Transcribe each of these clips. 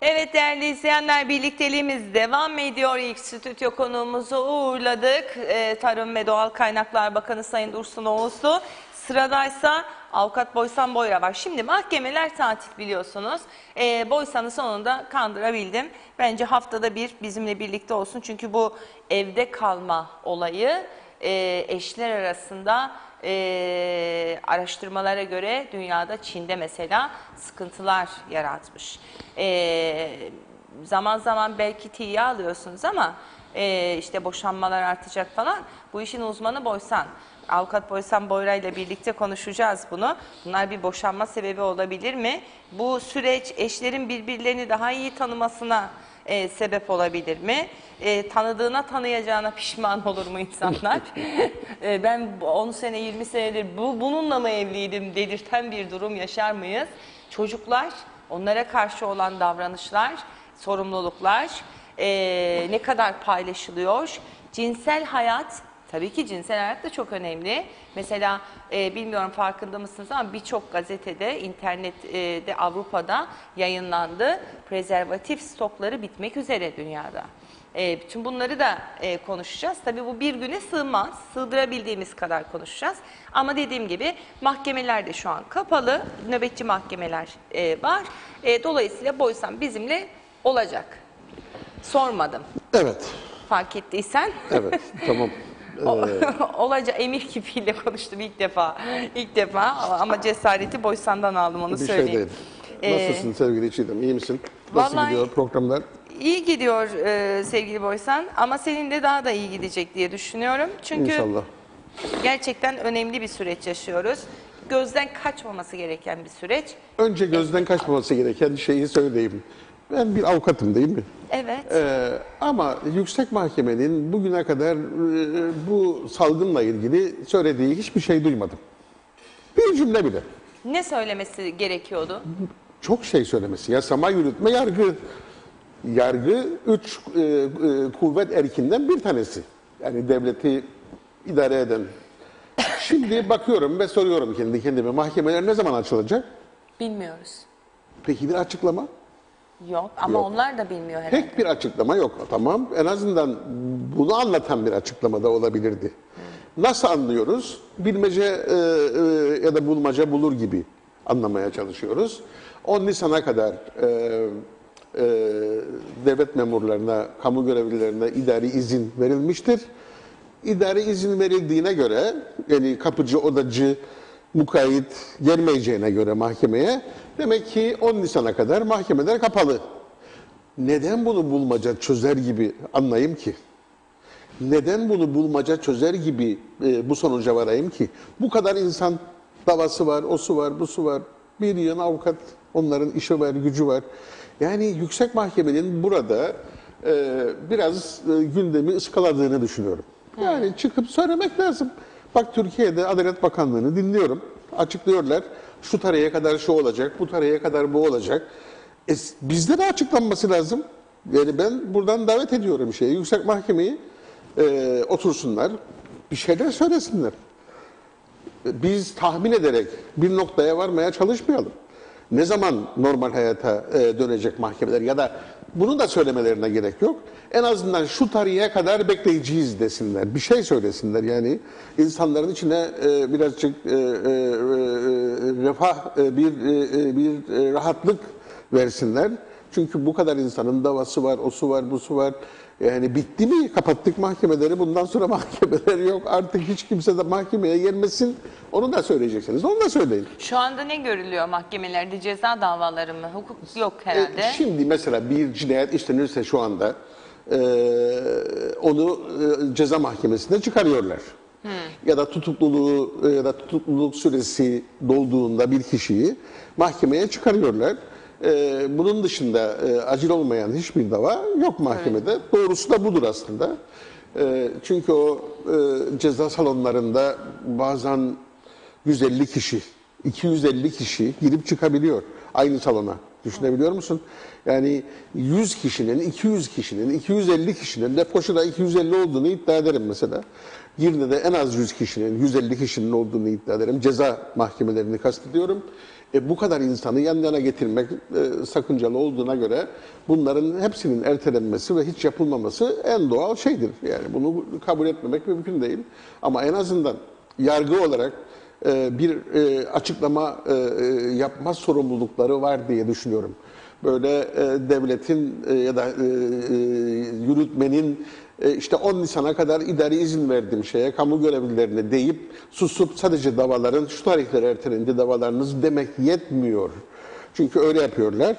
Evet değerli izleyenler, birlikteliğimiz devam ediyor. İlk stüdyo konuğumuzu uğurladık. Tarım ve Doğal Kaynaklar Bakanı Sayın Dursun Oğuzlu. Sıradaysa Avukat Boysan Boyra var. Şimdi mahkemeler tatil biliyorsunuz. Boysan'ı sonunda kandırabildim. Bence haftada bir bizimle birlikte olsun. Çünkü bu evde kalma olayı eşler arasında araştırmalara göre dünyada, Çin'de mesela sıkıntılar yaratmış. Zaman zaman belki tiye alıyorsunuz ama işte boşanmalar artacak falan. Bu işin uzmanı Boysan. Avukat Boysan Boyra ile birlikte konuşacağız bunu. Bunlar bir boşanma sebebi olabilir mi? Bu süreç eşlerin birbirlerini daha iyi tanımasına sebep olabilir mi? Tanıdığına tanıyacağına pişman olur mu insanlar? Ben 10 sene 20 senedir bununla mı evliydim dedirten bir durum yaşar mıyız? Çocuklar, onlara karşı olan davranışlar, sorumluluklar ne kadar paylaşılıyor? Cinsel hayat, tabii ki cinsel hayat da çok önemli. Mesela bilmiyorum farkında mısınız ama birçok gazetede, internette, Avrupa'da yayınlandı. Prezervatif stokları bitmek üzere dünyada. Bütün bunları da konuşacağız. Tabii bu bir güne sığmaz. Sığdırabildiğimiz kadar konuşacağız. Ama dediğim gibi mahkemeler de şu an kapalı. Nöbetçi mahkemeler var. Dolayısıyla Boysan bizimle olacak. Sormadım. Evet. Fark ettiysen. Evet, tamam. Olacak, emir kipiyle konuştum ilk defa. İlk defa ama cesareti Boysan'dan aldım, onu Bir söyleyeyim. şey değil. Nasılsın sevgili Çiğdem? İyi misin? Nasıl Vallahi gidiyor programlar? İyi gidiyor sevgili Boysan ama senin de daha da iyi gidecek diye düşünüyorum. Çünkü İnşallah. gerçekten önemli bir süreç yaşıyoruz. Gözden kaçmaması gereken bir süreç. Önce gözden kaçmaması gereken şeyi söyleyeyim. Ben bir avukatım değil mi? Evet. Ama Yüksek Mahkemenin bugüne kadar bu salgınla ilgili söylediği hiçbir şey duymadım. Bir cümle bile. Ne söylemesi gerekiyordu? Çok şey söylemesi. Yasama, yürütme, yargı. Yargı üç kuvvet erkinden bir tanesi. Yani devleti idare eden. Şimdi bakıyorum ve soruyorum kendi kendime, mahkemeler ne zaman açılacak? Bilmiyoruz. Peki bir açıklama? Yok ama Yok. onlar da bilmiyor herhalde. Tek bir açıklama yok. Tamam, en azından bunu anlatan bir açıklama da olabilirdi. Nasıl anlıyoruz? Bilmece ya da bulmaca bulur gibi anlamaya çalışıyoruz. 10 Nisan'a kadar devlet memurlarına, kamu görevlilerine idari izin verilmiştir. İdari izin verildiğine göre, yani kapıcı, odacı, mukayyit gelmeyeceğine göre mahkemeye, demek ki 10 Nisan'a kadar mahkemeler kapalı. Neden bunu bulmaca çözer gibi anlayayım ki? Neden bunu bulmaca çözer gibi bu sonuca varayım ki? Bu kadar insan davası var, osu var, busu var. Bir yığın avukat, onların işi var, gücü var. Yani Yüksek Mahkemenin burada biraz gündemi ıskaladığını düşünüyorum. Yani çıkıp söylemek lazım. Bak, Türkiye'de Adalet Bakanlığı'nı dinliyorum. Açıklıyorlar. Şu tarihe kadar şu olacak, bu tarihe kadar bu olacak. Bizde de açıklanması lazım. Yani ben buradan davet ediyorum Yüksek Mahkemeyi otursunlar, bir şeyler söylesinler. Biz tahmin ederek bir noktaya varmaya çalışmayalım. Ne zaman normal hayata dönecek mahkemeler ya da bunu da söylemelerine gerek yok. En azından şu tarihe kadar bekleyeceğiz desinler. Bir şey söylesinler yani. İnsanların içine birazcık refah, bir rahatlık versinler. Çünkü bu kadar insanın davası var, osu var, busu var. Yani bitti mi? Kapattık mahkemeleri. Bundan sonra mahkemeler yok. Artık hiç kimse de mahkemeye gelmesin. Onu da söyleyeceksiniz. Onu da söyleyin. Şu anda ne görülüyor mahkemelerde? Ceza davaları mı? Hukuk yok herhalde. Şimdi mesela bir cinayet işlenirse şu anda onu ceza mahkemesine çıkarıyorlar. Ya da tutukluluk süresi dolduğunda bir kişiyi mahkemeye çıkarıyorlar. Bunun dışında acil olmayan hiçbir dava yok mahkemede. Evet. Doğrusu da budur aslında. Çünkü o ceza salonlarında bazen 150 kişi, 250 kişi girip çıkabiliyor aynı salona. Düşünebiliyor musun? Yani 100 kişinin, 200 kişinin, 250 kişinin, Lefkoşa'da 250 olduğunu iddia ederim mesela. Girne'de en az 100 kişinin, 150 kişinin olduğunu iddia ederim. Ceza mahkemelerini kastediyorum. Bu kadar insanı yan yana getirmek sakıncalı olduğuna göre bunların hepsinin ertelenmesi ve hiç yapılmaması en doğal şeydir. Yani bunu kabul etmemek mümkün değil. Ama en azından yargı olarak bir açıklama yapma sorumlulukları var diye düşünüyorum. Böyle devletin ya da yürütmenin işte 10 Nisan'a kadar idari izin verdiğim şeye kamu görevlilerine deyip susup sadece davaların şu tarihlere ertelendi davalarınız demek yetmiyor. Çünkü öyle yapıyorlar.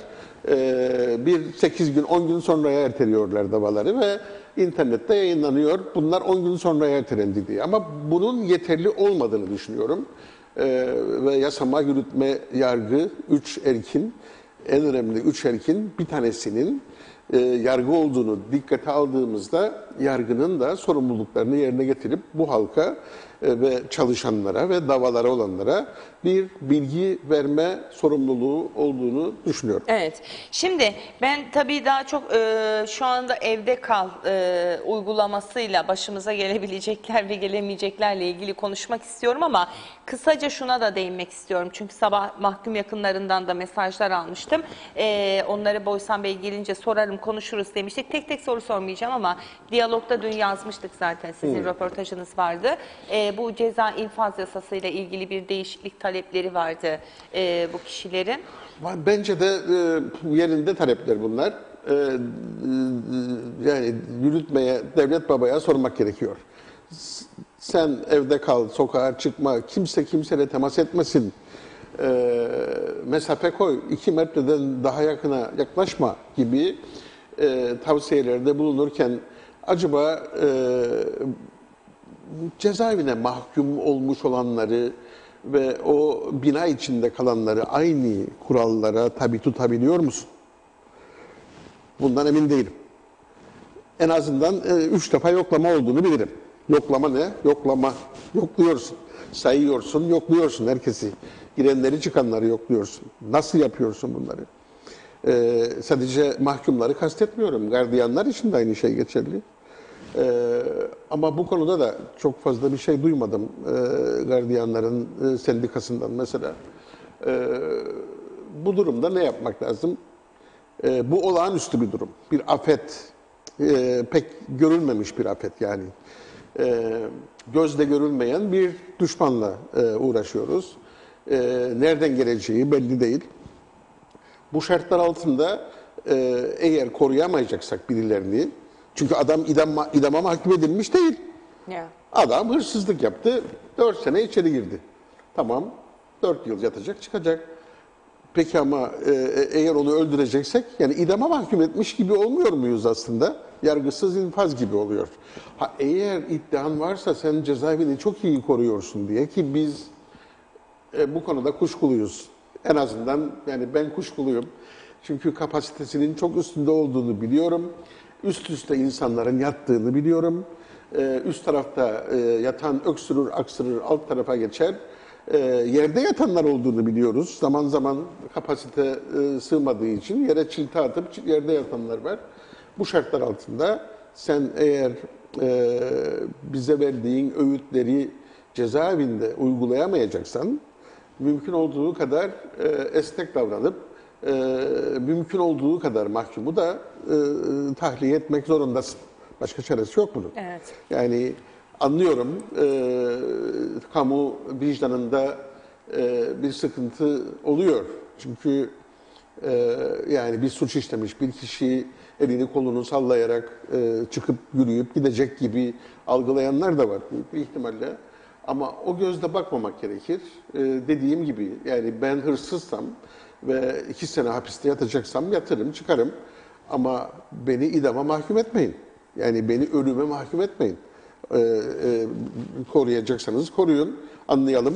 Bir 8 gün 10 gün sonraya erteliyorlar davaları ve internette yayınlanıyor. Bunlar 10 gün sonraya ertelendi diye. Ama bunun yeterli olmadığını düşünüyorum. Ve yasama, yürütme, yargı 3 erkin, en önemli 3 erkin bir tanesinin yargı olduğunu dikkate aldığımızda yargının da sorumluluklarını yerine getirip bu halka ve çalışanlara ve davalara olanlara bir bilgi verme sorumluluğu olduğunu düşünüyorum. Evet. Şimdi ben tabii daha çok şu anda evde kal uygulamasıyla başımıza gelebilecekler ve gelemeyeceklerle ilgili konuşmak istiyorum ama kısaca şuna da değinmek istiyorum. Çünkü sabah mahkum yakınlarından da mesajlar almıştım. Onları Boysan Bey gelince sorarım, konuşuruz demiştik. Tek tek soru sormayacağım ama diyalogda dün yazmıştık zaten, sizin röportajınız vardı. Bu ceza infaz yasasıyla ilgili bir değişiklik talepleri vardı bu kişilerin. Bence de yerinde talepler bunlar. Yani yürütmeye, devlet babaya sormak gerekiyor. Sen evde kal, sokağa çıkma, kimse kimseyle temas etmesin, mesafe koy, 2 metreden daha yakına yaklaşma gibi tavsiyelerde bulunurken acaba cezaevine mahkum olmuş olanları ve o bina içinde kalanları aynı kurallara tabi tutabiliyor musun? Bundan emin değilim. En azından 3 defa yoklama olduğunu bilirim. Yoklama ne? Yoklama. Yokluyorsun. Sayıyorsun, yokluyorsun herkesi. Girenleri çıkanları yokluyorsun. Nasıl yapıyorsun bunları? Sadece mahkumları kastetmiyorum. Gardiyanlar için de aynı şey geçerli. Ama bu konuda da çok fazla bir şey duymadım gardiyanların sendikasından mesela. Bu durumda ne yapmak lazım? Bu olağanüstü bir durum. Bir afet, pek görülmemiş bir afet yani. Gözle görülmeyen bir düşmanla uğraşıyoruz. Nereden geleceği belli değil. Bu şartlar altında eğer koruyamayacaksak birilerini, çünkü adam idama mahkum edilmiş değil. Yeah. Adam hırsızlık yaptı, 4 sene içeri girdi. Tamam, 4 yıl yatacak, çıkacak. Peki ama eğer onu öldüreceksek, yani idama mahkum etmiş gibi olmuyor muyuz aslında? Yargısız infaz gibi oluyor. Eğer iddian varsa sen cezaevini çok iyi koruyorsun diye, ki biz bu konuda kuşkuluyuz. En azından yani ben kuşkuluyum. Çünkü kapasitesinin çok üstünde olduğunu biliyorum. Üst üste insanların yattığını biliyorum. Üst tarafta yatan öksürür, aksırır, alt tarafa geçer. Yerde yatanlar olduğunu biliyoruz. Zaman zaman kapasite sığmadığı için yere çilti atıp yerde yatanlar var. Bu şartlar altında sen eğer bize verdiğin öğütleri cezaevinde uygulayamayacaksan, mümkün olduğu kadar esnek davranıp mümkün olduğu kadar mahkumu da tahliye etmek zorundasın. Başka çaresi yok bunun. Evet. Yani anlıyorum kamu vicdanında bir sıkıntı oluyor. Çünkü yani bir suç işlemiş bir kişi elini kolunu sallayarak çıkıp yürüyüp gidecek gibi algılayanlar da var büyük bir ihtimalle. Ama o gözle bakmamak gerekir. Dediğim gibi yani ben hırsızsam ve 2 sene hapiste yatacaksam yatırım, çıkarım. Ama beni idama mahkum etmeyin. Yani beni ölüme mahkum etmeyin. Koruyacaksanız koruyun. Anlayalım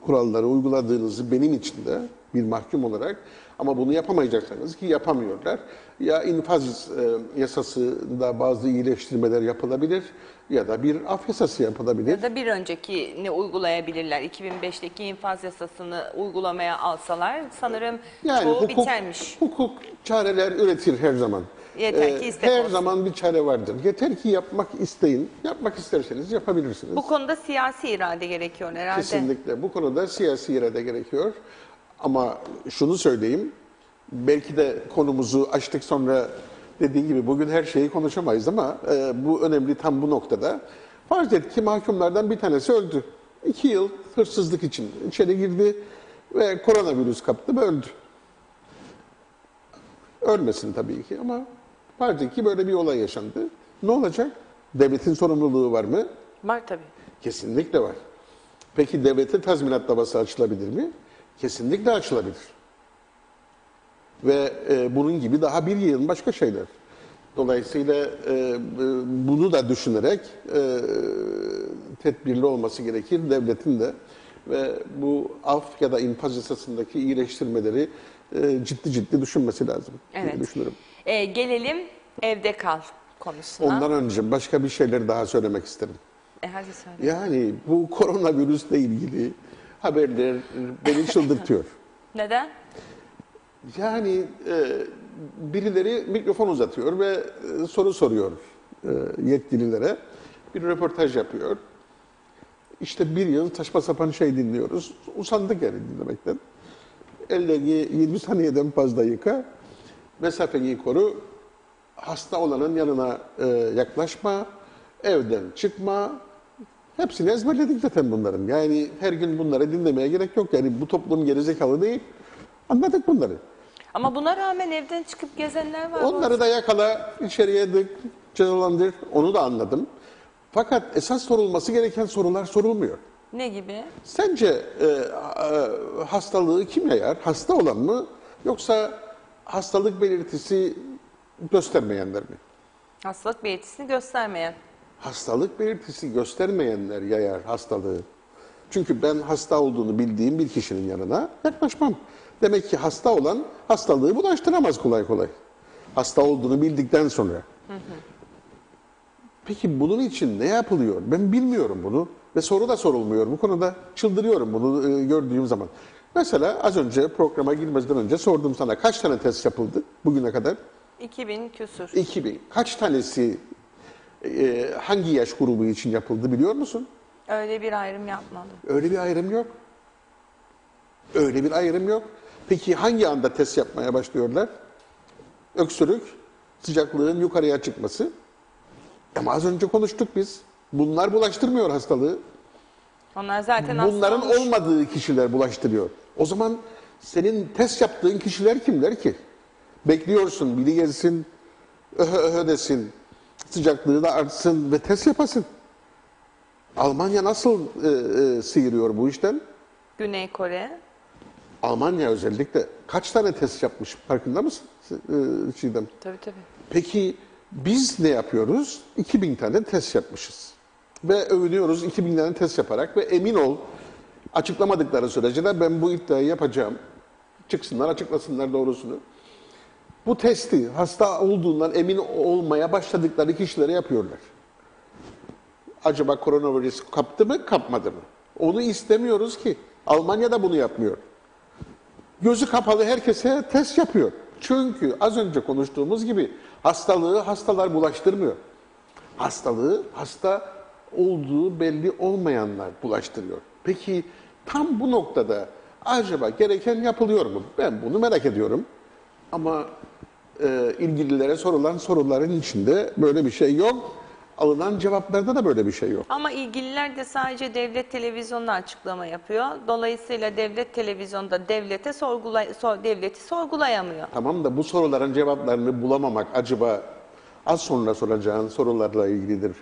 kuralları uyguladığınızı benim için de bir mahkum olarak. Ama bunu yapamayacaksanız ki yapamıyorlar. Ya infaz yasasında bazı iyileştirmeler yapılabilir ya da bir af yasası yapılabilir. Ya da bir öncekini uygulayabilirler. 2005'teki infaz yasasını uygulamaya alsalar sanırım çoğu bitermiş. Hukuk çareler üretir her zaman. Yeter ki istek her olsun. zaman bir çare vardır. Yeter ki yapmak isteyin. Yapmak isterseniz yapabilirsiniz. Bu konuda siyasi irade gerekiyor herhalde. Kesinlikle. Bu konuda siyasi irade gerekiyor. Ama şunu söyleyeyim. Belki de konumuzu açtık sonra dediğin gibi bugün her şeyi konuşamayız ama bu önemli tam bu noktada. Farz et ki mahkumlardan bir tanesi öldü. 2 yıl hırsızlık için içeri girdi ve koronavirüs kaptı ve öldü. Ölmesin tabii ki ama farz et ki böyle bir olay yaşandı. Ne olacak? Devletin sorumluluğu var mı? Var tabii. Kesinlikle var. Peki devlete tazminat davası açılabilir mi? Kesinlikle açılabilir. Ve bunun gibi daha bir yığın başka şeyler. Dolayısıyla bunu da düşünerek tedbirli olması gerekir devletin de. Ve bu af ya da infaz yasasındaki iyileştirmeleri ciddi ciddi düşünmesi lazım diye Evet. düşünüyorum. Gelelim evde kal konusuna. Ondan önce başka bir şeyler daha söylemek isterim. Hadi söyle. Yani bu koronavirüsle ilgili haberler beni çıldırtıyor. Neden? Yani birileri mikrofon uzatıyor ve soru soruyor yetkililere. Bir röportaj yapıyor. İşte bir yıl saçma sapan şey dinliyoruz. Usandık yani dinlemekten. Ellerini 20 saniyeden fazla yıka. Mesafeyi koru. Hasta olanın yanına yaklaşma. Evden çıkma. Hepsini ezberledik zaten bunların. Yani her gün bunları dinlemeye gerek yok. Yani bu toplum gerizekalı değil. Anladık bunları. Ama buna rağmen evden çıkıp gezenler var. Onları da yakala, içeriye dık, cezalandır. Onu da anladım. Fakat esas sorulması gereken sorular sorulmuyor. Ne gibi? Sence hastalığı kim yayar? Hasta olan mı? Yoksa hastalık belirtisi göstermeyenler mi? Hastalık belirtisini göstermeyen. Hastalık belirtisi göstermeyenler yayar hastalığı. Çünkü ben hasta olduğunu bildiğim bir kişinin yanına yaklaşmam. Demek ki hasta olan hastalığı bulaştıramaz kolay kolay. Hasta olduğunu bildikten sonra. Peki bunun için ne yapılıyor? Ben bilmiyorum bunu ve soru da sorulmuyor. Bu konuda çıldırıyorum bunu gördüğüm zaman. Mesela az önce programa girmeden önce sordum sana kaç tane test yapıldı bugüne kadar? 2000 küsur. 2000. Kaç tanesi hangi yaş grubu için yapıldı biliyor musun? Öyle bir ayrım yapmadım. Öyle bir ayrım yok. Öyle bir ayrım yok. Peki hangi anda test yapmaya başlıyorlar? Öksürük, sıcaklığın yukarıya çıkması. Ama az önce konuştuk biz. Bunlar bulaştırmıyor hastalığı. Onlar zaten hasta Bunların olmuş. olmadığı kişiler bulaştırıyor. O zaman senin test yaptığın kişiler kimler ki? Bekliyorsun, biri gelsin, öhö öhö desin, sıcaklığı da artsın ve test yapasın. Almanya nasıl sıyırıyor bu işten? Güney Kore. Almanya özellikle kaç tane test yapmış farkında mısın Çiğdem? Tabii tabii. Peki biz ne yapıyoruz? 2000 tane test yapmışız. Ve övünüyoruz 2000 tane test yaparak ve emin ol açıklamadıkları sürece de ben bu iddiayı yapacağım. Çıksınlar açıklasınlar doğrusunu. Bu testi hasta olduğundan emin olmaya başladıkları kişilere yapıyorlar. Acaba koronavirüs kaptı mı kapmadı mı? Onu istemiyoruz ki. Almanya da bunu yapmıyor. Gözü kapalı herkese test yapıyor. Çünkü az önce konuştuğumuz gibi hastalığı hastalar bulaştırmıyor. Hastalığı hasta olduğu belli olmayanlar bulaştırıyor. Peki tam bu noktada acaba gereken yapılıyor mu? Ben bunu merak ediyorum. Ama ilgililere sorulan soruların içinde böyle bir şey yok. Alınan cevaplarda da böyle bir şey yok. Ama ilgililer de sadece devlet televizyonuna açıklama yapıyor. Dolayısıyla devlet televizyonda devleti sorgulayamıyor. Tamam da bu soruların cevaplarını bulamamak acaba az sonra soracağın sorularla ilgilidir.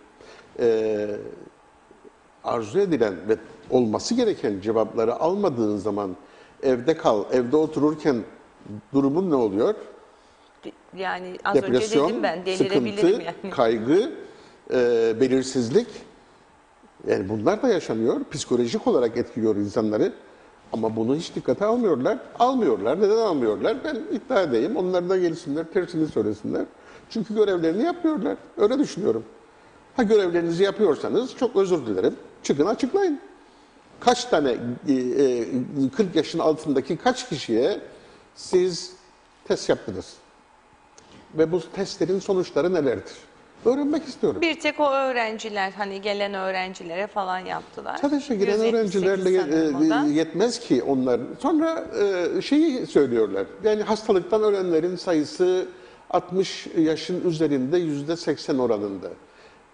Arzu edilen ve olması gereken cevapları almadığın zaman evde kal, evde otururken durumun ne oluyor? Yani az önce Depresyon, dedim ben delirebilirim sıkıntı, yani. kaygı, belirsizlik. Yani bunlar da yaşanıyor. Psikolojik olarak etkiliyor insanları. Ama bunu hiç dikkate almıyorlar. Almıyorlar. Neden almıyorlar? Ben iddia edeyim. Onlar da gelsinler, tersini söylesinler. Çünkü görevlerini yapmıyorlar. Öyle düşünüyorum. Ha görevlerinizi yapıyorsanız çok özür dilerim. Çıkın açıklayın. Kaç tane 40 yaşın altındaki kaç kişiye siz test yaptınız? Ve bu testlerin sonuçları nelerdir? Öğrenmek istiyorum. Bir tek o öğrenciler, hani gelen öğrencilere falan yaptılar. Sadece giren 178 öğrencilerle sanırım o da. yetmez ki onlar. Sonra şeyi söylüyorlar. Yani hastalıktan ölenlerin sayısı 60 yaşın üzerinde %80 oranında.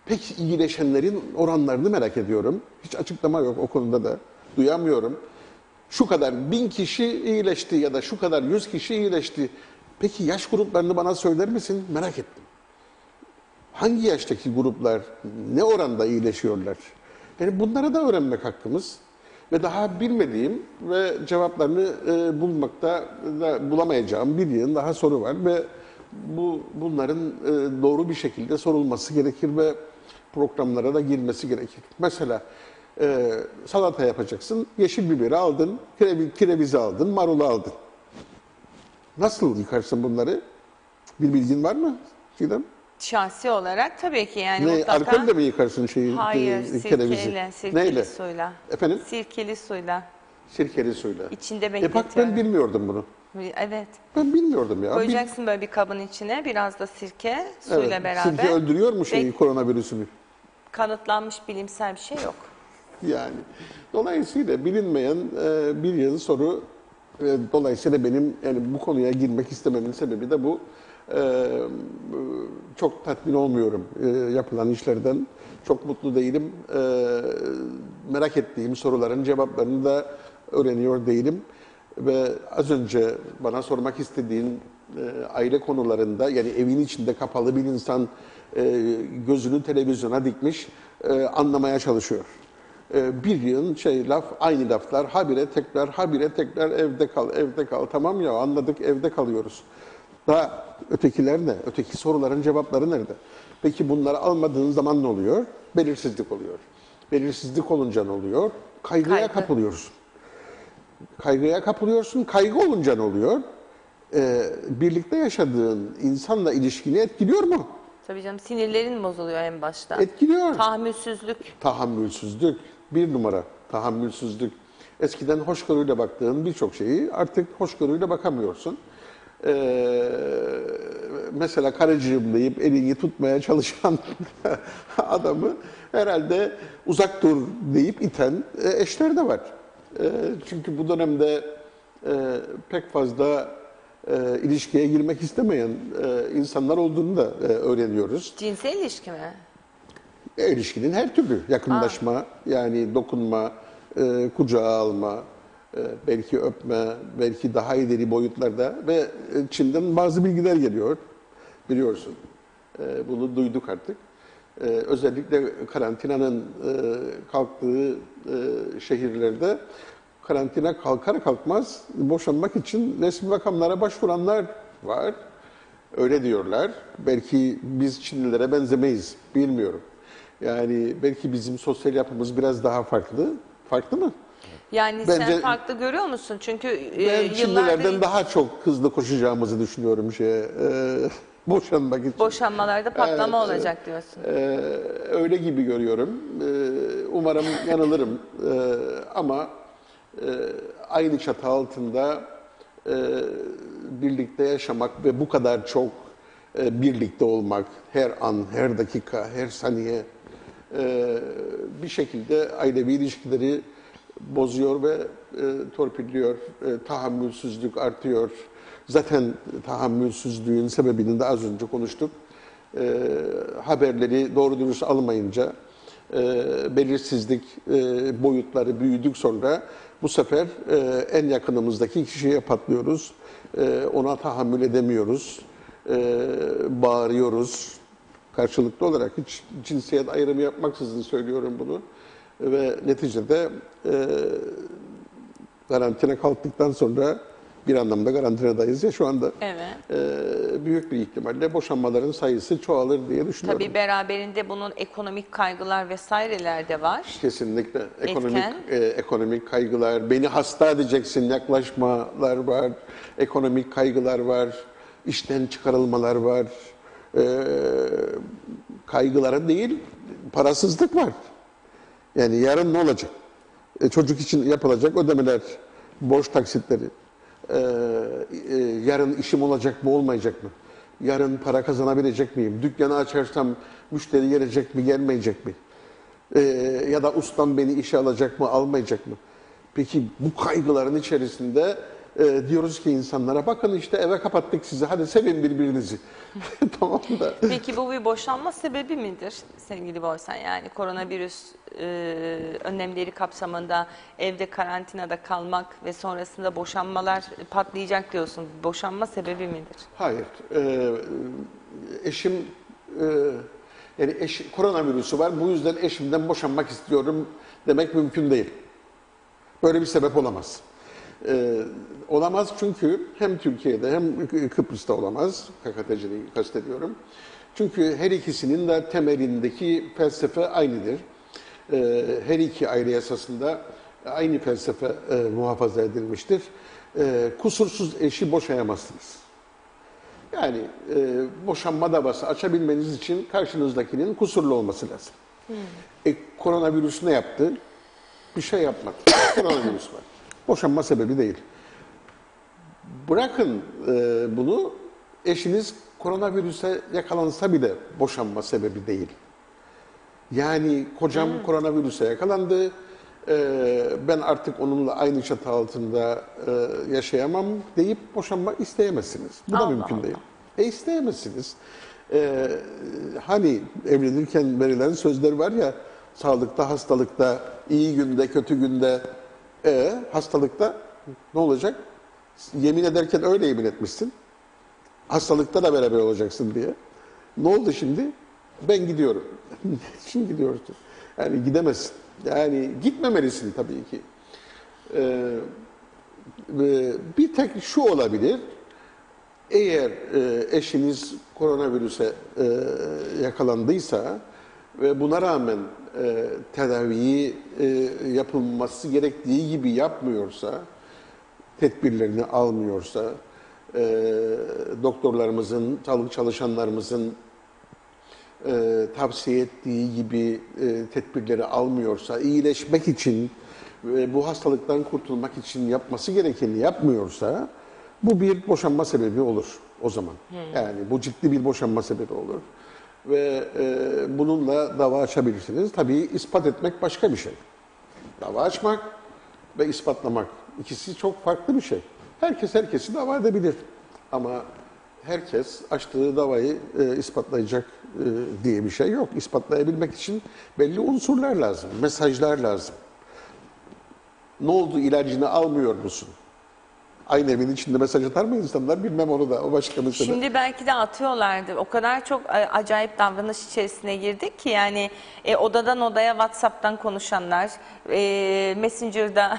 Peki iyileşenlerin oranlarını merak ediyorum. Hiç açıklama yok o konuda da. Duyamıyorum. Şu kadar 1000 kişi iyileşti ya da şu kadar 100 kişi iyileşti. Peki yaş gruplarını bana söyler misin? Merak ettim. Hangi yaştaki gruplar ne oranda iyileşiyorlar? Yani bunları da öğrenmek hakkımız. Ve daha bilmediğim ve cevaplarını bulmakta da bulamayacağım bir yığın daha soru var ve bunların doğru bir şekilde sorulması gerekir ve programlara da girmesi gerekir. Mesela salata yapacaksın, yeşil biberi aldın, kerevizi aldın, marulu aldın. Nasıl yıkarsın bunları? Bir bilgin var mı Çiğdem? Şahsi olarak tabii ki yani Ne, mutlaka. alkolle mi yıkarsın şeyi? Hayır, kerevizi? sirkeli Neyle? suyla. Efendim? Sirkeli suyla. Sirkeli suyla. İçinde Bak bekletiyorum. ben bilmiyordum bunu. Evet. Ben bilmiyordum ya. Koyacaksın böyle bir kabın içine biraz da sirke suyla Evet, beraber. sirke öldürüyor mu şeyi, Ve koronavirüsünü? kanıtlanmış bilimsel bir şey yok. Yani. Dolayısıyla bilinmeyen bir yığın soru. Dolayısıyla benim yani bu konuya girmek istememin sebebi de bu. Çok tatmin olmuyorum yapılan işlerden. Çok mutlu değilim. Merak ettiğim soruların cevaplarını da öğreniyor değilim. Ve az önce bana sormak istediğin aile konularında yani evin içinde kapalı bir insan gözünü televizyona dikmiş anlamaya çalışıyor. Bir yığın aynı laflar, habire tekrar evde kal. Tamam ya anladık evde kalıyoruz. Daha ötekiler ne? Öteki soruların cevapları nerede? Peki bunları almadığın zaman ne oluyor? Belirsizlik oluyor. Belirsizlik olunca ne oluyor? Kaygıya kapılıyorsun. Kaygıya kapılıyorsun. Kaygı olunca ne oluyor? Birlikte yaşadığın insanla ilişkini etkiliyor mu? Tabii canım sinirlerin bozuluyor en başta. Etkiliyor. Tahammülsüzlük. Tahammülsüzlük. Bir numara tahammülsüzlük. Eskiden hoşgörüyle baktığın birçok şeyi artık hoşgörüyle bakamıyorsun. Mesela karıcığım deyip elini tutmaya çalışan adamı herhalde uzak dur deyip iten eşler de var. Çünkü bu dönemde pek fazla ilişkiye girmek istemeyen insanlar olduğunu da öğreniyoruz. Cinsel ilişki mi? İlişkinin her türlü yakınlaşma, yani dokunma, kucağa alma, belki öpme, belki daha ileri boyutlarda ve Çin'den bazı bilgiler geliyor, biliyorsun. Bunu duyduk artık. Özellikle karantinanın kalktığı şehirlerde karantina kalkar kalkmaz boşanmak için resmi makamlara başvuranlar var. Öyle diyorlar. Belki biz Çinlilere benzemeyiz, bilmiyorum. Yani belki bizim sosyal yapımız biraz daha farklı. Farklı mı? Yani Bence- sen farklı görüyor musun? Çünkü Ben Çinlilerden yıllardır daha çok hızlı koşacağımızı düşünüyorum boşanmak için. boşanmalarda patlama olacak diyorsun. Öyle gibi görüyorum. Umarım yanılırım. Ama aynı çatı altında birlikte yaşamak ve bu kadar çok birlikte olmak, her an, her dakika, her saniye bir şekilde ailevi ilişkileri bozuyor ve torpilliyor. Tahammülsüzlük artıyor. Zaten tahammülsüzlüğün sebebini de az önce konuştuk. Haberleri doğru dürüst almayınca belirsizlik boyutları büyüdük sonra bu sefer en yakınımızdaki kişiye patlıyoruz. Ona tahammül edemiyoruz. Bağırıyoruz. Karşılıklı olarak hiç cinsiyet ayrımı yapmaksızın söylüyorum bunu. Ve neticede karantina kalktıktan sonra bir anlamda karantinadayız ya şu anda. Evet. Büyük bir ihtimalle boşanmaların sayısı çoğalır diye düşünüyorum. Tabii beraberinde bunun ekonomik kaygılar vesaireler de var. Kesinlikle Etken. ekonomik kaygılar, beni hasta edeceksin yaklaşmalar var, ekonomik kaygılar var, işten çıkarılmalar var, kaygıları değil, parasızlık var. Yani yarın ne olacak? Çocuk için yapılacak ödemeler, borç taksitleri, yarın işim olacak mı olmayacak mı? Yarın para kazanabilecek miyim? Dükkanı açarsam müşteri gelecek mi gelmeyecek mi? Ya da ustam beni işe alacak mı almayacak mı? Peki bu kaygıların içerisinde diyoruz ki insanlara bakın işte eve kapattık sizi hadi sevin birbirinizi. Tamam da. Peki bu bir boşanma sebebi midir sevgili Boysan? Yani koronavirüs önlemleri kapsamında evde karantinada kalmak ve sonrasında boşanmalar patlayacak diyorsun. Boşanma sebebi midir? Hayır. Eşim koronavirüsü var. Bu yüzden eşimden boşanmak istiyorum demek mümkün değil. Böyle bir sebep olamaz. Olamaz çünkü hem Türkiye'de hem Kıbrıs'ta olamaz. KKTC'yi kastediyorum. Çünkü her ikisinin de temelindeki felsefe aynıdır. Her iki aile yasasında aynı felsefe muhafaza edilmiştir. Kusursuz eşi boşayamazsınız. Yani boşanma davası açabilmeniz için karşınızdakinin kusurlu olması lazım. Koronavirüs ne yaptı? Bir şey yapmadı. Koronavirüs var. Boşanma sebebi değil. Bırakın bunu, eşiniz koronavirüse yakalansa bile boşanma sebebi değil. Yani kocam koronavirüse yakalandı, ben artık onunla aynı çatı altında yaşayamam deyip boşanma isteyemezsiniz. Bu da Allah mümkün Allah. değil. İsteyemezsiniz. Hani evlenirken verilen sözler var ya, sağlıkta, hastalıkta, iyi günde, kötü günde, hastalıkta ne olacak? Yemin ederken öyle yemin etmişsin. Hastalıkta da beraber olacaksın diye. Ne oldu şimdi? Ben gidiyorum. Şimdi gidiyorsun. Yani gidemezsin. Yani gitmemelisin tabii ki. Bir tek şu olabilir. Eğer eşiniz koronavirüse yakalandıysa ve buna rağmen tedaviyi yapılması gerektiği gibi yapmıyorsa, tedbirlerini almıyorsa, doktorlarımızın, sağlık çalışanlarımızın tavsiye ettiği gibi tedbirleri almıyorsa, iyileşmek için ve bu hastalıktan kurtulmak için yapması gerekeni yapmıyorsa, bu bir boşanma sebebi olur o zaman. Yani bu ciddi bir boşanma sebebi olur. Ve bununla dava açabilirsiniz. Tabii ispat etmek başka bir şey. Dava açmak ve ispatlamak ikisi çok farklı bir şey. Herkes herkesi dava edebilir. Ama herkes açtığı davayı ispatlayacak diye bir şey yok. İspatlayabilmek için belli unsurlar lazım, mesajlar lazım. Ne oldu, ilacını almıyor musun? Aynı evin içinde mesaj atar mı insanlar? Bilmem, onu da, o başka mesele. Şimdi belki de atıyorlardı. O kadar çok acayip davranış içerisine girdik ki yani odadan odaya WhatsApp'tan konuşanlar, Messenger'da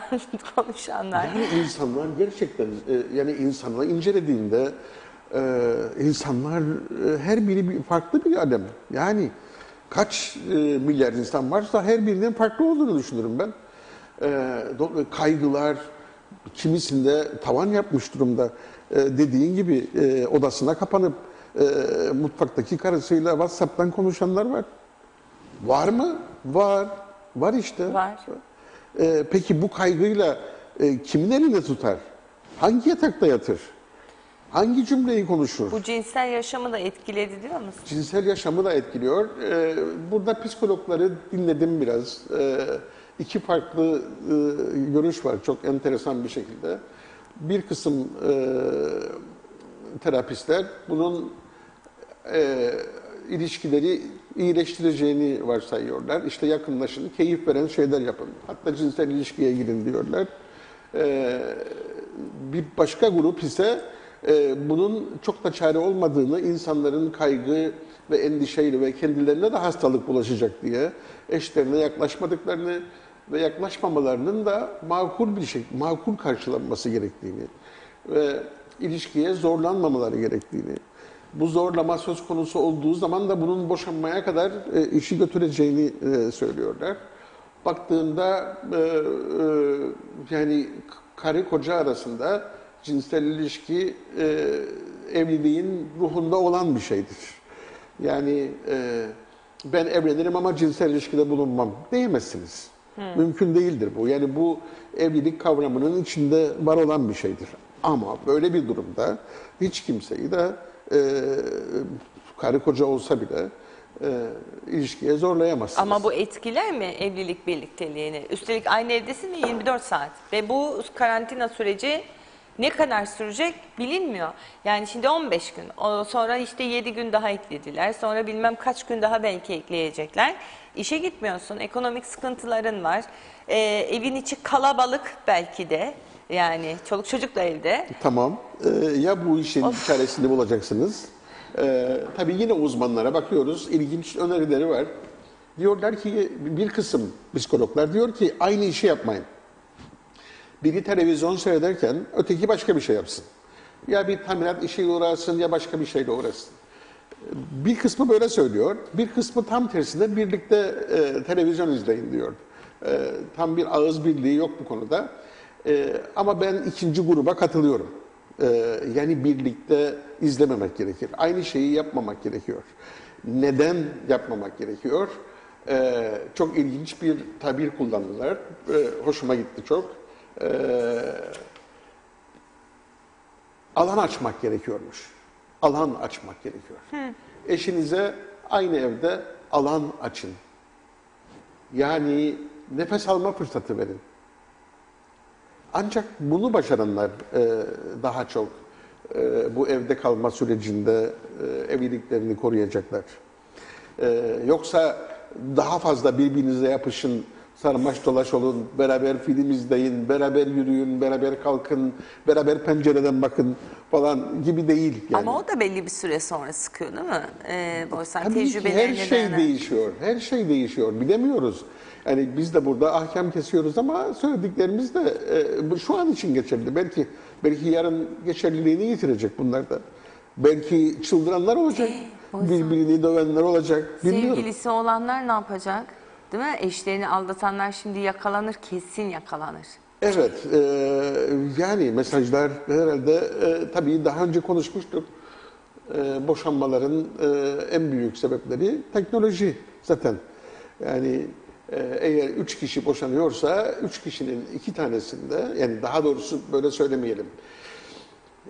konuşanlar. Yani insanlar gerçekten, yani insanlar incelediğinde insanlar her biri farklı bir alem. Yani kaç milyar insan varsa her birinin farklı olduğunu düşünürüm ben. Kaygılar, kimisinde tavan yapmış durumda. Dediğin gibi odasına kapanıp mutfaktaki karısıyla WhatsApp'tan konuşanlar var. Var mı? Var. Var işte. Var. Peki bu kaygıyla kimin elinde tutar? Hangi yatakta yatır? Hangi cümleyi konuşur? Bu cinsel yaşamı da etkiledi diyor musun? Cinsel yaşamı da etkiliyor. Burada psikologları dinledim biraz. İki farklı görüş var çok enteresan bir şekilde. Bir kısım terapistler bunun ilişkileri iyileştireceğini varsayıyorlar. İşte yakınlaşın, keyif veren şeyler yapın. Hatta cinsel ilişkiye girin diyorlar. Bir başka grup ise bunun çok da çare olmadığını, insanların kaygı ve endişeyle ve kendilerine de hastalık bulaşacak diye eşlerine yaklaşmadıklarını ve yaklaşmamalarının da makul bir şey, makul karşılanması gerektiğini ve ilişkiye zorlanmamaları gerektiğini, bu zorlama söz konusu olduğu zaman da bunun boşanmaya kadar işi götüreceğini söylüyorlar. Baktığında yani karı koca arasında cinsel ilişki evliliğin ruhunda olan bir şeydir. Yani ben evlenirim ama cinsel ilişkide bulunmam diyemezsiniz. Mümkün değildir bu. Yani bu evlilik kavramının içinde var olan bir şeydir. Ama böyle bir durumda hiç kimseyi de karı koca olsa bile ilişkiye zorlayamazsınız. Ama bu etkiler mi evlilik birlikteliğini? Üstelik aynı evdesin ya 24 saat ve bu karantina süreci ne kadar sürecek bilinmiyor. Yani şimdi 15 gün, sonra işte 7 gün daha eklediler, sonra bilmem kaç gün daha belki ekleyecekler. İşe gitmiyorsun, ekonomik sıkıntıların var, evin içi kalabalık belki de, yani çoluk çocuk da evde. Tamam. Ya bu işin çaresini bulacaksınız. Tabii yine uzmanlara bakıyoruz. İlginç önerileri var. Diyorlar ki bir kısım psikologlar diyor ki aynı işi yapmayın. Biri televizyon seyrederken öteki başka bir şey yapsın. Ya bir tamirat işiyle uğraşsın ya başka bir şeyle uğraşsın. Bir kısmı böyle söylüyor. Bir kısmı tam tersine birlikte televizyon izleyin diyor. Tam bir ağız birliği yok bu konuda. Ama ben ikinci gruba katılıyorum. Yani birlikte izlememek gerekir. Aynı şeyi yapmamak gerekiyor. Neden yapmamak gerekiyor? Çok ilginç bir tabir kullandılar. Hoşuma gitti çok. Alan açmak gerekiyormuş. Alan açmak gerekiyor. Eşinize aynı evde alan açın. Yani nefes alma fırsatı verin. Ancak bunu başaranlar daha çok bu evde kalma sürecinde evliliklerini koruyacaklar. Yoksa daha fazla birbirinize yapışın, sarmaş dolaş olun, beraber film izleyin, beraber yürüyün, beraber kalkın, beraber pencereden bakın falan gibi değil. Yani. Ama o da belli bir süre sonra sıkıyor değil mi? Boysan Tabii ki her şey değişiyor, her şey değişiyor, bilemiyoruz. Yani biz de burada ahkam kesiyoruz ama söylediklerimiz de şu an için geçerli. Belki yarın geçerliliğini yitirecek bunlar da. Belki çıldıranlar olacak, birbirini dövenler olacak, bilmiyorum. Sevgilisi olanlar ne yapacak? Değil mi? Eşlerini aldatanlar şimdi yakalanır, kesin yakalanır. Evet, yani mesajlar herhalde tabii daha önce konuşmuştuk. Boşanmaların en büyük sebepleri teknoloji zaten. Yani eğer 3 kişi boşanıyorsa 3 kişinin 2 tanesinde, yani daha doğrusu böyle söylemeyelim.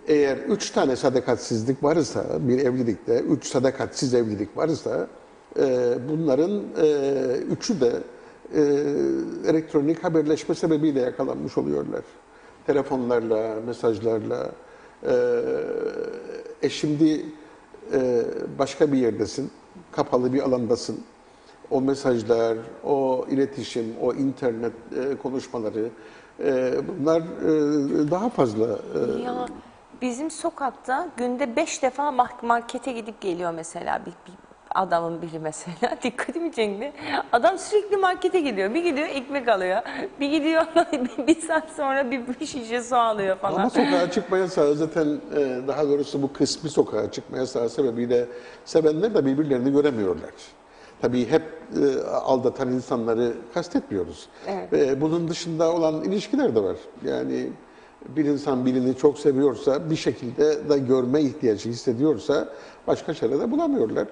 Eğer 3 tane sadakatsizlik varsa bir evlilikte, 3 sadakatsiz evlilik varsa bunların üçü de elektronik haberleşme sebebiyle yakalanmış oluyorlar. Telefonlarla, mesajlarla. Şimdi başka bir yerdesin, kapalı bir alandasın. O mesajlar, o iletişim, o internet konuşmaları bunlar daha fazla. Ya bizim sokakta günde 5 defa markete gidip geliyor mesela bir adamın biri mesela. Dikkatimi çekti. Adam sürekli markete gidiyor. Bir gidiyor ekmek alıyor. Bir gidiyor bir saat sonra bir şişe su alıyor falan. Ama sokağa çıkma yasağı zaten daha doğrusu bu kısmi sokağa çıkma yasağı sebebiyle sevenler de birbirlerini göremiyorlar. Tabii hep aldatan insanları kastetmiyoruz. Evet. Bunun dışında olan ilişkiler de var. Yani bir insan birini çok seviyorsa, bir şekilde de görme ihtiyacı hissediyorsa başka çare de bulamıyorlar.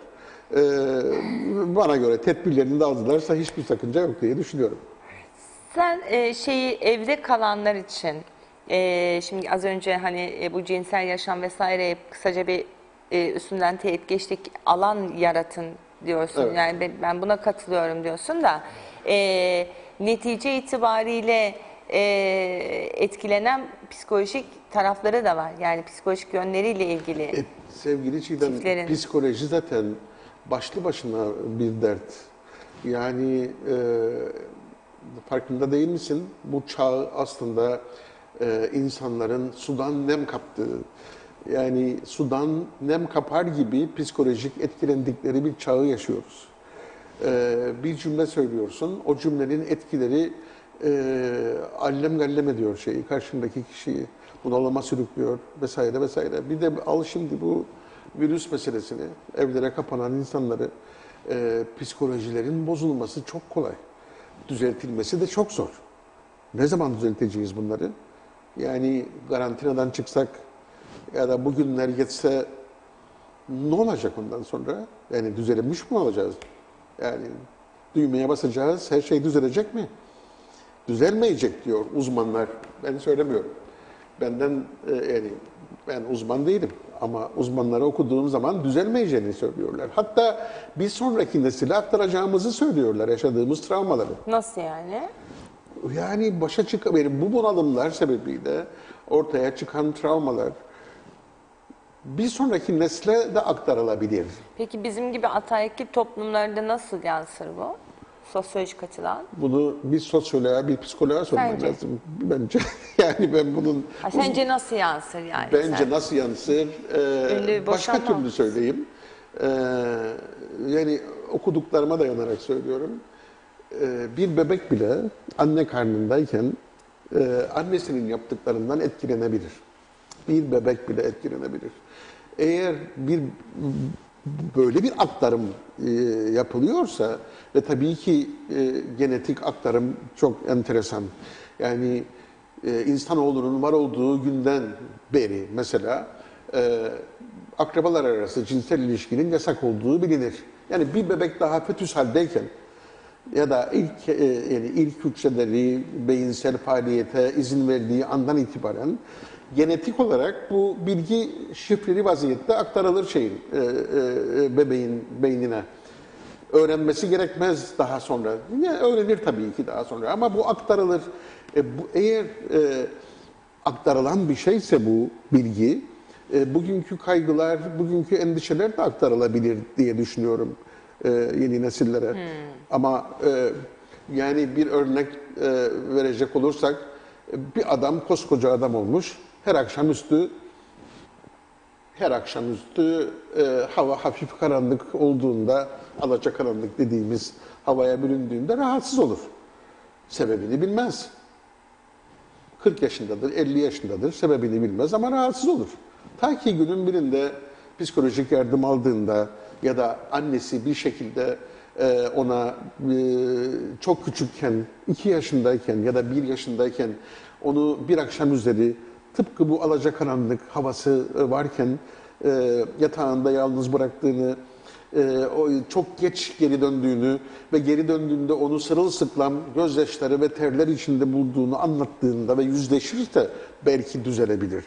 Bana göre tedbirlerini de aldılarsa hiçbir sakınca yok diye düşünüyorum. Sen evde kalanlar için şimdi az önce hani bu cinsel yaşam vesaire kısaca bir üstünden teyit geçtik, alan yaratın diyorsun. Evet. Yani ben buna katılıyorum diyorsun da netice itibariyle etkilenen psikolojik tarafları da var. Yani psikolojik yönleriyle ilgili. Sevgili Çiğdem, Çiftlerin. psikoloji zaten başlı başına bir dert. Yani farkında değil misin? Bu çağ aslında insanların sudan nem kaptığı, yani sudan nem kapar gibi psikolojik etkilendikleri bir çağı yaşıyoruz. Bir cümle söylüyorsun, o cümlenin etkileri allem gallem ediyor şeyi, karşındaki kişiyi bunalıma sürüklüyor vesaire vesaire. Bir de al şimdi bu virüs meselesini, evlere kapanan insanları, psikolojilerin bozulması çok kolay. Düzeltilmesi de çok zor. Ne zaman düzelteceğiz bunları? Yani garantinadan çıksak ya da bugünler geçse ne olacak ondan sonra? Yani düzelmiş mi olacağız? Yani düğmeye basacağız, her şey düzelecek mi? Düzelmeyecek diyor uzmanlar. Ben söylemiyorum. Benden yani ben uzman değilim ama uzmanları okuduğum zaman düzelmeyeceğini söylüyorlar. Hatta bir sonraki nesile aktaracağımızı söylüyorlar, yaşadığımız travmaları. Nasıl yani? Yani başa yani bu bunalımlar sebebiyle ortaya çıkan travmalar bir sonraki nesle de aktarılabilir. Peki bizim gibi ataerkil toplumlarda nasıl yansır bu? Sosyolojik açıdan. Bunu bir sosyoloğa, bir psikoloğa sormak Sence? lazım bence. Yani ben bunun Sence nasıl yansır yani? bence sen? nasıl yansır? Ünlü bir Başka boşanma türlü söyleyeyim. Yani okuduklarıma dayanarak söylüyorum. Bir bebek bile anne karnındayken annesinin yaptıklarından etkilenebilir. Bir bebek bile etkilenebilir. Eğer böyle bir aktarım yapılıyorsa ve tabii ki genetik aktarım çok enteresan. Yani insanoğlunun var olduğu günden beri mesela akrabalar arası cinsel ilişkinin yasak olduğu bilinir. Yani bir bebek daha fetüs haldeyken ya da ilk hücreleri beyinsel faaliyete izin verdiği andan itibaren genetik olarak bu bilgi şifreli vaziyette aktarılır bebeğin beynine. Öğrenmesi gerekmez daha sonra. Yani öğrenir tabii ki daha sonra ama bu aktarılır. Eğer aktarılan bir şeyse bu bilgi, bugünkü kaygılar, bugünkü endişeler de aktarılabilir diye düşünüyorum yeni nesillere. Ama yani bir örnek verecek olursak, bir adam koskoca adam olmuş, her akşamüstü hava hafif karanlık olduğunda, alacakaranlık dediğimiz havaya büründüğünde rahatsız olur. Sebebini bilmez. 40 yaşındadır, 50 yaşındadır, sebebini bilmez ama rahatsız olur. Ta ki günün birinde psikolojik yardım aldığında ya da annesi bir şekilde ona çok küçükken, 2 yaşındayken ya da 1 yaşındayken onu bir akşam üzeri tıpkı bu alacakaranlık havası varken yatağında yalnız bıraktığını, o çok geç geri döndüğünü ve geri döndüğünde onu sırılsıklam gözyaşları ve terler içinde bulduğunu anlattığında ve yüzleşirse belki düzelebilir.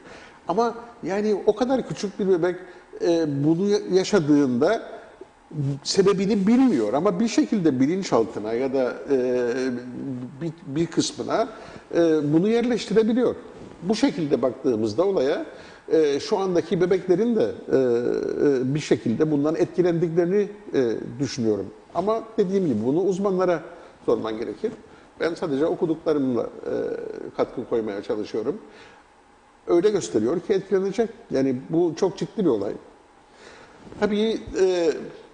Ama yani o kadar küçük bir bebek bunu yaşadığında sebebini bilmiyor ama bir şekilde bilinçaltına ya da bir kısmına bunu yerleştirebiliyor. Bu şekilde baktığımızda olaya şu andaki bebeklerin de bir şekilde bundan etkilendiklerini düşünüyorum. Ama dediğim gibi bunu uzmanlara sorman gerekir. Ben sadece okuduklarımla katkı koymaya çalışıyorum. Öyle gösteriyor ki etkilenecek. Yani bu çok ciddi bir olay. Tabii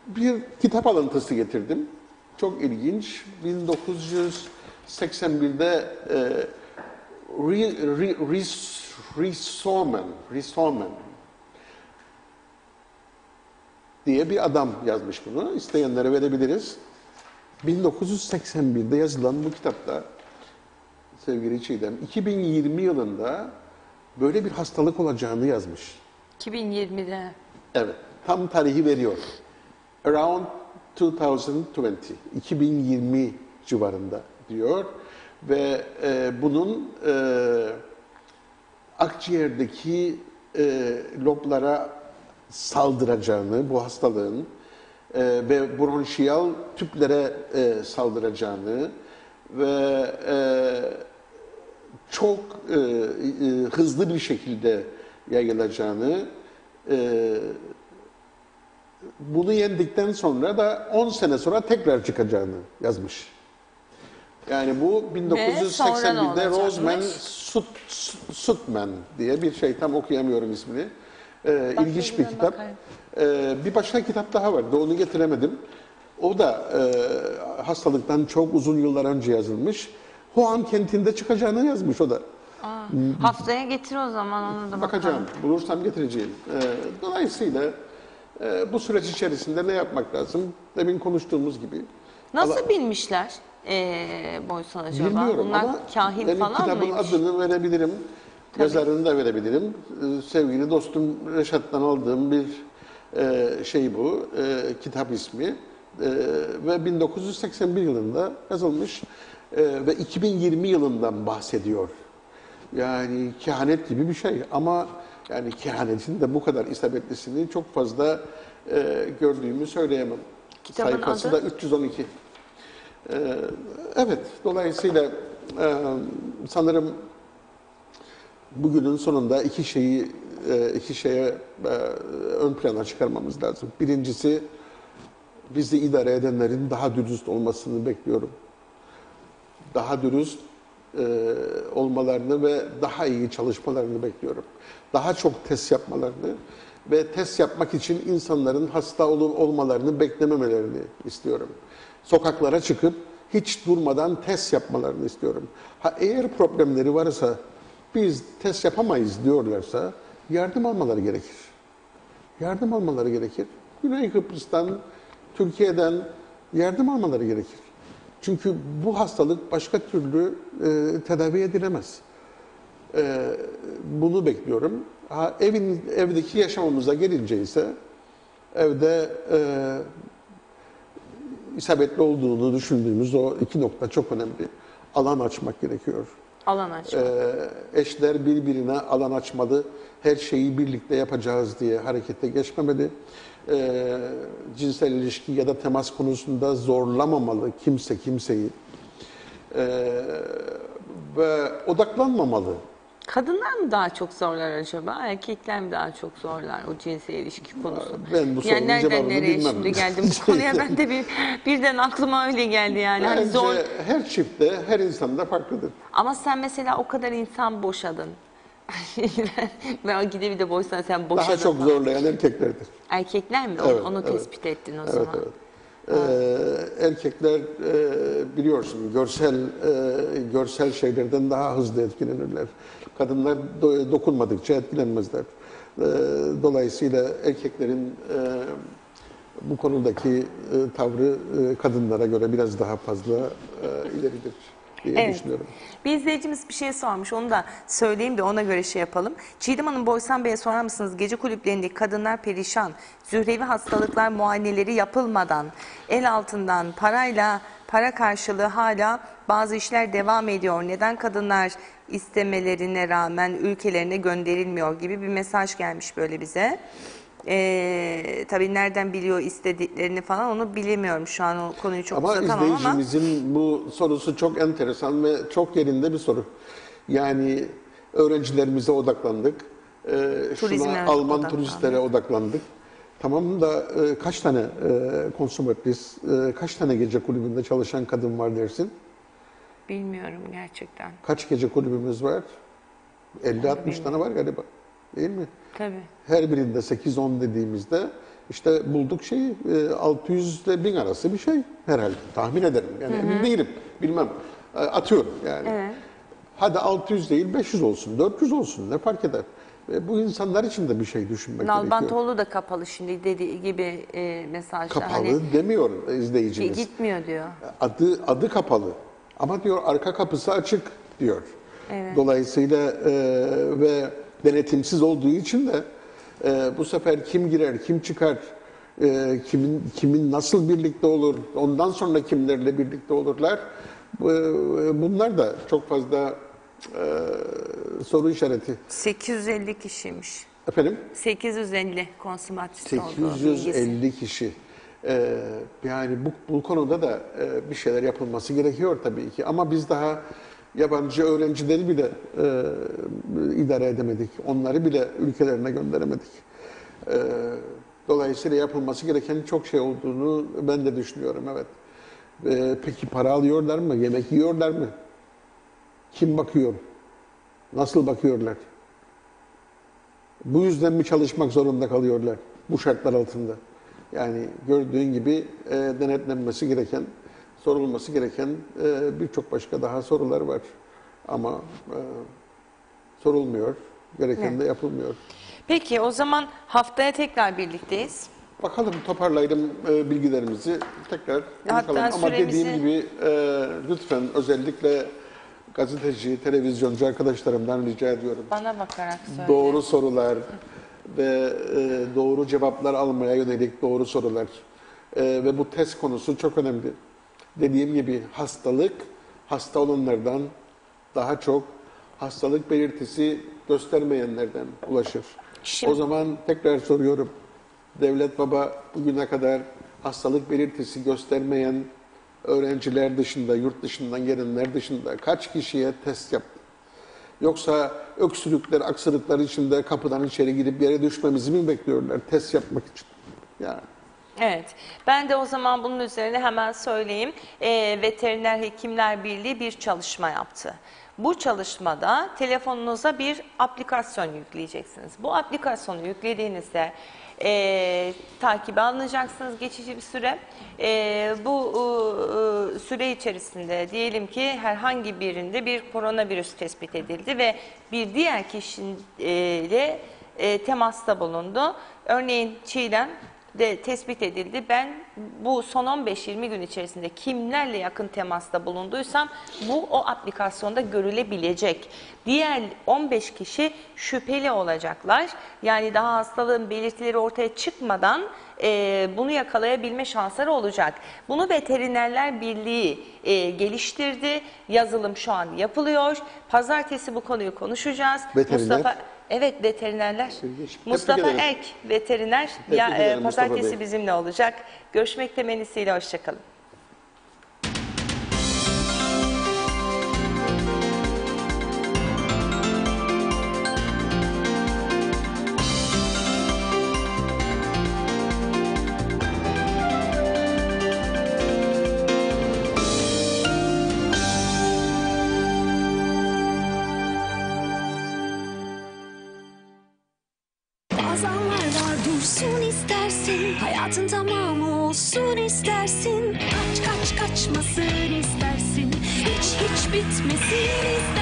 bir kitap alıntısı getirdim. Çok ilginç. 1981'de Rees-Solman diye bir adam yazmış bunu. İsteyenlere verebiliriz. 1981'de yazılan bu kitapta sevgili Çiğdem, 2020 yılında böyle bir hastalık olacağını yazmış. 2020'de. Evet, tam tarihi veriyor. Around 2020, 2020 civarında diyor ve bunun akciğerdeki loblara saldıracağını, bu hastalığın ve bronşiyal tüplere saldıracağını ve çok hızlı bir şekilde yayılacağını, bunu yendikten sonra da 10 sene sonra tekrar çıkacağını yazmış. Yani bu 1981'de Roseman Sutman diye bir şey, tam okuyamıyorum ismini. İlginç bir kitap. Bir başka kitap daha vardı, onu getiremedim. O da hastalıktan çok uzun yıllar önce yazılmış. Huan kentinde çıkacağını yazmış o da. Haftaya getir o zaman onu da bakalım. Bakacağım, bulursam getireceğim. Dolayısıyla bu süreç içerisinde ne yapmak lazım? Demin konuştuğumuz gibi. Nasıl bilmişler Boysan acaba? Bilmiyorum Bunlar ama kahin benim falan kitabın mıymış? adını verebilirim. Yazarını da verebilirim. Sevgili dostum Reşat'tan aldığım bir şey bu, kitap ismi. Ve 1981 yılında yazılmış ve 2020 yılından bahsediyor. Yani kehanet gibi bir şey ama yani kehanetin de bu kadar isabetlisini çok fazla gördüğümü söyleyemem. Kitabın Sayfası adı? da 312. Evet, dolayısıyla sanırım bugünün sonunda iki şeye ön plana çıkarmamız lazım. Birincisi, bizi idare edenlerin daha dürüst olmasını bekliyorum. Daha dürüst olmalarını ve daha iyi çalışmalarını bekliyorum. Daha çok test yapmalarını ve test yapmak için insanların hasta olup olmalarını beklememelerini istiyorum. Sokaklara çıkıp hiç durmadan test yapmalarını istiyorum. Ha, eğer problemleri varsa, biz test yapamayız diyorlarsa yardım almaları gerekir. Yardım almaları gerekir. Güney Kıbrıs'tan, Türkiye'den yardım almaları gerekir. Çünkü bu hastalık başka türlü tedavi edilemez. Bunu bekliyorum. Ha, evdeki yaşamımıza gelince ise evde isabetli olduğunu düşündüğümüz o iki nokta çok önemli. Alan açmak gerekiyor. Alan açmak. Eşler birbirine alan açmalı. Her şeyi birlikte yapacağız diye harekete geçmemeli. Cinsel ilişki ya da temas konusunda zorlamamalı kimse kimseyi. Ve odaklanmamalı. Kadınlar mı daha çok zorlar acaba? Erkekler mi daha çok zorlar o cinsel ilişki konusunu? Ben bu sorunun Yani nereden cevabını nereye bilmem. şimdi geldim bu konuya? Ben de birden aklıma öyle geldi yani. Hani Bence zor. her çiftte, her insanda farklıdır. Ama sen mesela o kadar insan boşadın. Ben gidip de boşsan sen boşadın. Daha çok falan. Zorlayan erkeklerdir. Erkekler mi? Evet, Onu evet. tespit ettin o Evet, zaman. evet. Erkekler biliyorsun görsel şeylerden daha hızlı etkilenirler. Kadınlar dokunmadıkça etkilenmezler. Dolayısıyla erkeklerin bu konudaki tavrı kadınlara göre biraz daha fazla ileridir diye düşünüyorum. Bir izleyicimiz bir şey sormuş. Onu da söyleyeyim de ona göre şey yapalım. Çiğdem Hanım, Boysan Bey'e sorar mısınız? Gece kulüplerindeki kadınlar perişan. Zührevi hastalıklar muayeneleri yapılmadan el altından para karşılığı hala bazı işler devam ediyor. Neden kadınlar istemelerine rağmen ülkelerine gönderilmiyor gibi bir mesaj gelmiş böyle bize. Tabii nereden biliyor istediklerini falan onu bilemiyorum şu an, o konuyu çok Ama uzatamam ama. izleyicimizin bu sorusu çok enteresan ve çok yerinde bir soru. Yani öğrencilerimize odaklandık. Turizme Alman odaklandık. turistlere odaklandık. Tamam da kaç tane konsumatris, kaç tane gece kulübünde çalışan kadın var dersin? Bilmiyorum gerçekten. Kaç gece kulübümüz var? 50-60 tane var galiba. Değil mi? Tabii. Her birinde 8-10 dediğimizde işte bulduk şeyi 600 ile 1000 arası bir şey herhalde. Tahmin ederim. Yani emin değilim. Bilmem. Atıyorum yani. Evet. Hadi 600 değil 500 olsun, 400 olsun ne fark eder? Bu insanlar için de bir şey düşünmek gerekiyor. Nalbantoğlu da kapalı şimdi dediği gibi mesajlar. Kapalı Hani demiyor izleyicimiz. gitmiyor diyor. Adı kapalı. Ama diyor arka kapısı açık diyor. Evet. Dolayısıyla ve denetimsiz olduğu için de bu sefer kim girer, kim çıkar, kimin nasıl birlikte olur, ondan sonra kimlerle birlikte olurlar. Bunlar da çok fazla soru işareti. 850 kişiymiş. Efendim? 850 konsumatrist olduğu bilgisi. 850 kişi. Yani bu konuda da bir şeyler yapılması gerekiyor tabii ki. Ama biz daha yabancı öğrencileri bile idare edemedik. Onları bile ülkelerine gönderemedik. Dolayısıyla yapılması gereken çok şey olduğunu ben de düşünüyorum, evet. Peki para alıyorlar mı? Yemek yiyorlar mı? Kim bakıyor? Nasıl bakıyorlar? Bu yüzden mi çalışmak zorunda kalıyorlar bu şartlar altında? Yani gördüğün gibi denetlenmesi gereken sorulması gereken birçok başka daha sorular var. Ama sorulmuyor, gereken de yapılmıyor. Peki o zaman haftaya tekrar birlikteyiz. Bakalım toparlayalım bilgilerimizi tekrar Hatta konuşalım. Ama süremizi- dediğim gibi lütfen özellikle gazeteci, televizyoncu arkadaşlarımdan rica ediyorum. Bana bakarak söyle. Doğru sorular ve doğru cevaplar almaya yönelik doğru sorular. Ve bu test konusu çok önemli. Dediğim gibi hastalık, hasta olanlardan daha çok hastalık belirtisi göstermeyenlerden ulaşır. Şimdi- O zaman tekrar soruyorum. Devlet Baba bugüne kadar hastalık belirtisi göstermeyen öğrenciler dışında, yurt dışından gelenler dışında kaç kişiye test yaptı? Yoksa öksürükler, aksırıklar içinde kapıdan içeri girip yere düşmemizi mi bekliyorlar test yapmak için? Yani. Evet, ben de o zaman bunun üzerine hemen söyleyeyim. Veteriner Hekimler Birliği bir çalışma yaptı. Bu çalışmada telefonunuza bir aplikasyon yükleyeceksiniz. Bu aplikasyonu yüklediğinizde takibe alınacaksınız geçici bir süre. Bu süre içerisinde diyelim ki herhangi birinde bir koronavirüs tespit edildi ve bir diğer kişiyle temasta bulundu. Örneğin Çiğdem de tespit edildi. Ben bu son 15-20 gün içerisinde kimlerle yakın temasta bulunduysam bu o aplikasyonda görülebilecek. Diğer 15 kişi şüpheli olacaklar. Yani daha hastalığın belirtileri ortaya çıkmadan bunu yakalayabilme şansları olacak. Bunu Veterinerler Birliği geliştirdi. Yazılım şu an yapılıyor. Pazartesi bu konuyu konuşacağız. Veteriner? Evet, veterinerler. İlginç. Mustafa Tebrik Ek, veteriner. Tebrik ederim Mustafa Pazartesi Bey. bizimle olacak. Görüşmek temennisiyle, hoşçakalın. Bazanlar var dursun istersin, hayatın tamamı olsun istersin. Kaç kaçmasın istersin, hiç bitmesin istersin.